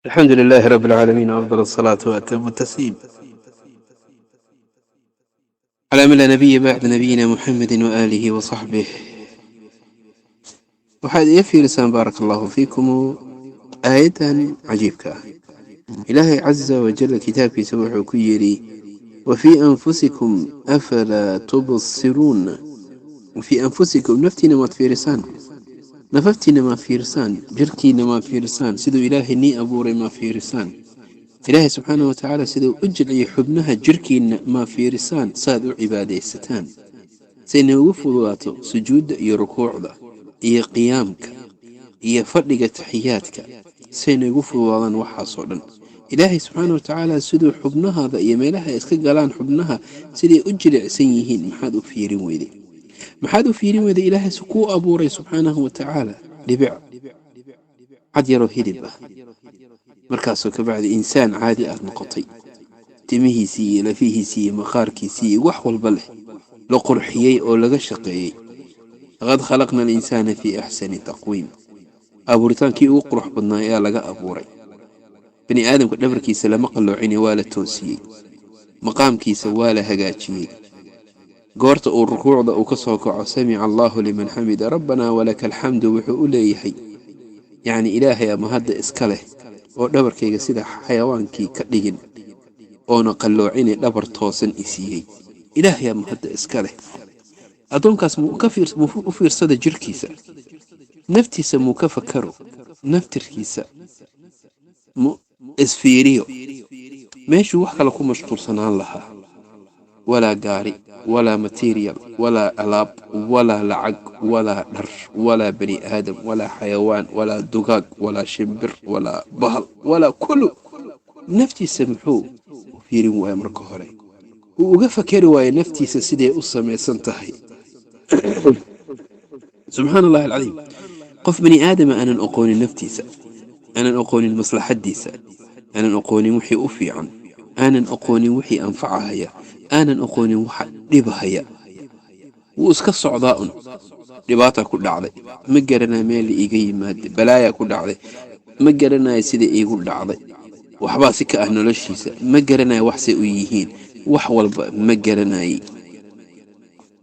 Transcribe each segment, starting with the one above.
الحمد لله رب العالمين وأفضل الصلاة وأتم التسليم على من لا نبي بعد نبينا محمد وآله وصحبه. waxaad iga fiirisaan baaraka allahu fiikum aayadan cajiibka ah. ilaahay caza wajalla kitaabkiisa wuxuu ku yidhi wafii anfusikum afalaa tubsiruun. wafii anfusikum naftiina maad fiirisaan, nafaftiina maa fiirsaan, jirkiina maa fiirsaan, siduu ilaahay nii abuuray maa fiirisaan, ilaahay subxaanahu watacaala siduu u jilciyay xubnaha jirkiina maa fiirisaan saad u cibaadaysataan, sayna ugu fududaato sujuudda iyo rukuucda iyo qiyaamka iyo fadhiga taxiyaadka, sayna ugu fududaadaan waxaasoo dhan. ilaahay subxaanahu watacaala siduu xubnahaada iyo meelaha iska galaan xubnaha siday u jilicsan yihiin maxaad u fiirin weyday? maxaad u fiirin weyday? ilaahay si kuu abuuray subxaanahu watacaala dhibic cad yaroo hilib ah, markaasoo kabacdi insaan caadi aad noqotay, timihiisii iyo lafihiisii iyo maqaarkiisii iyo wax walba leh, la qurxiyey oo laga shaqeeyey. laqad khalaqna alinsaana fii axsani taqwiim, abuuritaankii ugu qurux badnaa ayaa laga abuuray. bani aadamka dhabarkiisa lama qalloocine waa la toosiyey, maqaamkiisa waa la hagaajiyey. goorta uu rukuucda uu ka soo kaco samica allaahu liman xamida rabbanaa walaka alxamdu wuxuu u leeyahay yacni ilaahay ama hadda iska leh oo dhabarkayga sida xayawaankii ka dhigin oona qalloocine dhabar toosan i siiyey. ilaahay ama hadda iska leh. addoonkaas muu u fiirsada jirkiisa, naftiisa muu ka fakaro, naftirkiisa mu isfiiriyo meeshuu wax kale ku mashquulsanaan lahaa. walaa gaari, walaa material, walaa alaab, walaa lacag, walaa dhar, walaa bani aadam, walaa xayawaan, walaa dugaag, walaa shimbir, walaa bahal, walaa kullu. naftiisa muxuu u fiirin waaya? marka hore wuu uga fakari waaye naftiisa siday u samaysan tahay. subxaana allahi alcadiim. qof bani aadama aanan oqoonin naftiisa, aanan oqoonin maslaxadiisa, aanan oqoonin wixii u fiican, aanan oqoonin wixii anfacahaya, aanan oqoonin waxa dhibahaya, wuu iska socdaa un. dhibaataa ku dhacday, ma garanaya meel iiga yimaada, balaayaa ku dhacday, ma garanaya sida iigu dhacday, waxbaa si ka ah noloshiisa, ma garanaya waxsay u yihiin, wax walba ma garanayay.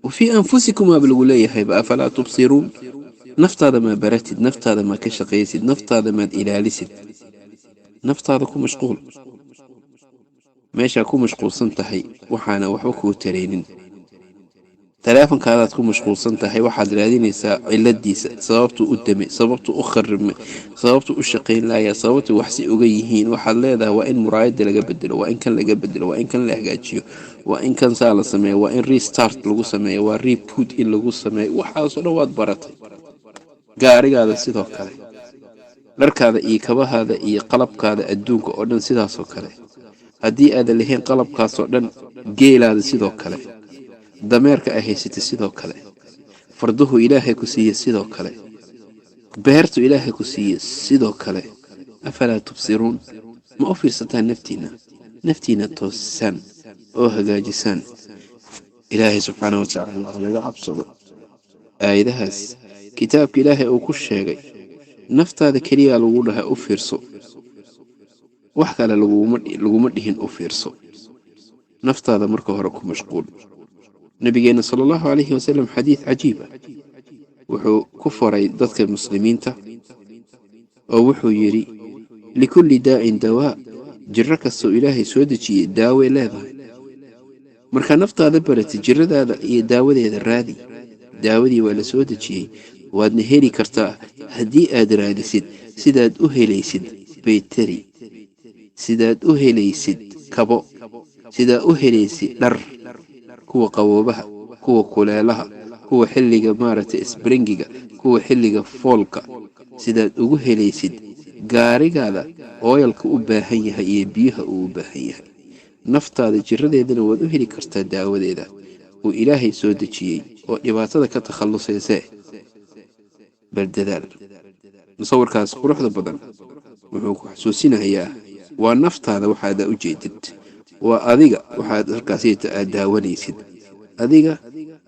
wafii anfusikum waaba lagu leeyahayba afalaa tubsiruun. naftaada maa baratid, naftaada maa ka shaqaysid, naftaada maad ilaalisid, naftaada ku mashquul. meeshaa ku mashquulsan tahay waxaana waxba kuu taraynin. taleefonkaadaad ku mashquulsan tahay, waxaad raadinaysaa ciladiisa, sababtuu u dame, sababtuu u kharime, sababtuu u shaqayn laaya, sababtuu waxsi uga yihiin. waxaad leedahay waa in muraayada laga bedelo, waa in kan laga bedelo, waa in kan la hagaajiyo, waa in kan saa la sameeyo, waa in restart lagu sameeyo, waa reboot in lagu sameeyo. waxaasoo dhan waad baratay. gaarigaada sidoo kale, dharkaada iyo kabahaada iyo qalabkaada adduunka oo dhan sidaasoo kale. haddii aadan lahayn qalabkaasoo dhan, geelaada sidoo kale, dameerka ay haysatay sidoo kale, farduhu ilaahay ku siiye sidoo kale, beertu ilaahay ku siiye sidoo kale. afalaa tubsiruun. ma u fiirsataan naftiina toosisaan oo hagaajisaan. ilaahay subxaana watacaala waa laga cabsado. aayadahaas kitaabka ilaahay uu ku sheegay, naftaada keliyaa lagu dhahay u fiirso, wax kale laguma dhihin u fiirso. naftaada marka hore ku mashquul. nabigeenna sala allahu calayhi wasalam xadiid cajiiba wuxuu ku faray dadka muslimiinta oo wuxuu yidhi likulli daa'in dawaa. jirro kastoo ilaahay soo dejiyey daaway leedahay. markaa naftaada baratid, jirradaada iyo daawadeeda raadi. daawadii waa la soo dejiyey, waadna heli kartaa haddii aad raadisid. sidaad u helaysid baytari, sidaad u helaysid kabo, sidaad u helaysid dhar, kuwa qaboobaha, kuwa kuleelaha, kuwa xilliga maaragtay sbringiga, kuwa xilliga foolka, sidaad ugu helaysid gaarigaada ooyalka u baahan yahay iyo biyaha uu u baahan yahay. naftaada jiradeedana waad u heli kartaa daawadeeda uu ilaahay soo dejiyey oo dhibaatada ka takhallusaysee. bal dadaal. musawirkaas quruxda badan wuxuu ku xasuusinayaa waa naftaada waxaada u jeedid, waa adiga waxaad halkaasita aad daawanaysid, adiga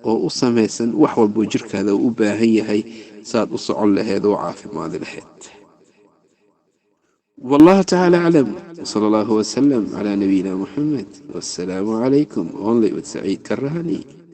oo u samaysan wax walboo jirkaada uu u baahan yahay saad u socon laheed oo caafimaadi laheyd. والله تعالى أعلم. وصلى الله وسلم على نبينا محمد، والسلام عليكم. only with سعيد كرهني.